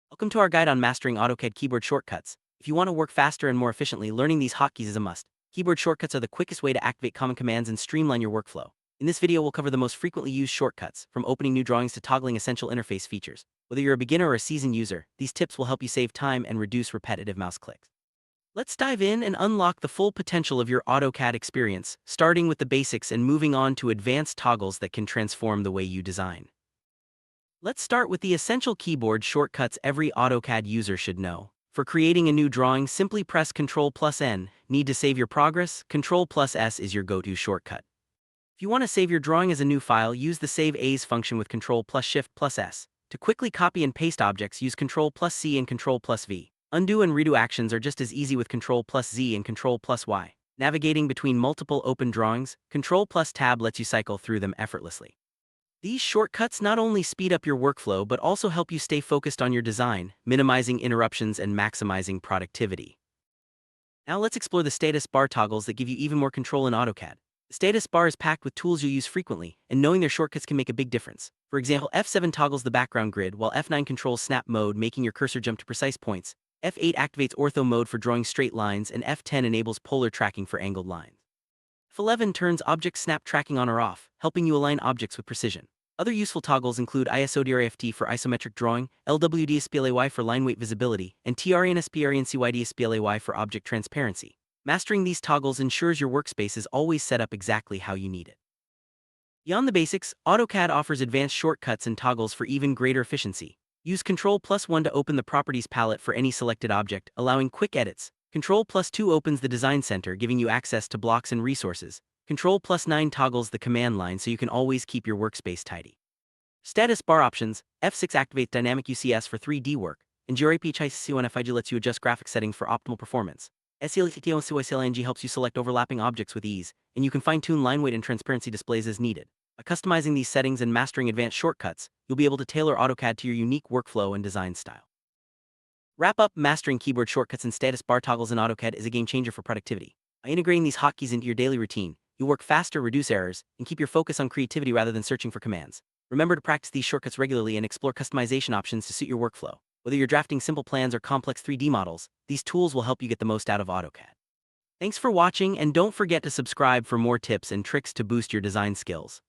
Welcome to our guide on mastering Autocad keyboard shortcuts. If you want to work faster and more efficiently, learning these hotkeys is a must. Keyboard shortcuts are the quickest way to activate common commands and streamline your workflow. In this video, we'll cover the most frequently used shortcuts, from opening new drawings to toggling essential interface features. Whether you're a beginner or a seasoned user, these tips will help you save time and reduce repetitive mouse clicks. Let's dive in and unlock the full potential of your AutoCAD experience, starting with the basics and moving on to advanced toggles that can transform the way you design. Let's start with the essential keyboard shortcuts every AutoCAD user should know. For creating a new drawing, simply press Ctrl+N. Need to save your progress? Ctrl+S is your go-to shortcut. If you want to save your drawing as a new file, use the Save As function with Ctrl+Shift+S. To quickly copy and paste objects, use Ctrl+C and Ctrl+V. Undo and redo actions are just as easy with Ctrl+Z and Ctrl+Y. Navigating between multiple open drawings, Ctrl+Tab lets you cycle through them effortlessly. These shortcuts not only speed up your workflow but also help you stay focused on your design, minimizing interruptions and maximizing productivity. Now let's explore the status bar toggles that give you even more control in AutoCAD. The status bar is packed with tools you'll use frequently, and knowing their shortcuts can make a big difference. For example, F7 toggles the background grid, while F9 controls snap mode, making your cursor jump to precise points. F8 activates ortho mode for drawing straight lines, and F10 enables polar tracking for angled lines. F11 turns object snap tracking on or off, helping you align objects with precision. Other useful toggles include ISODRAFT for isometric drawing, LWDSPLAY for line weight visibility, and TRNSPRNCYDSPLAY for object transparency. Mastering these toggles ensures your workspace is always set up exactly how you need it. Beyond the basics, AutoCAD offers advanced shortcuts and toggles for even greater efficiency. Use Ctrl+1 to open the Properties palette for any selected object, allowing quick edits. Ctrl+2 opens the Design Center, giving you access to blocks and resources. Ctrl+9 toggles the command line so you can always keep your workspace tidy. Status bar options: F6 activates dynamic UCS for 3D work, and GRAPHIC lets you adjust graphic settings for optimal performance. SLTTOCYCLNG helps you select overlapping objects with ease, and you can fine-tune line weight and transparency displays as needed. By customizing these settings and mastering advanced shortcuts, you'll be able to tailor AutoCAD to your unique workflow and design style. Wrap up: mastering keyboard shortcuts and status bar toggles in AutoCAD is a game changer for productivity. By integrating these hotkeys into your daily routine, you'll work faster, reduce errors, and keep your focus on creativity rather than searching for commands. Remember to practice these shortcuts regularly and explore customization options to suit your workflow. Whether you're drafting simple plans or complex 3D models, these tools will help you get the most out of AutoCAD. Thanks for watching, and don't forget to subscribe for more tips and tricks to boost your design skills.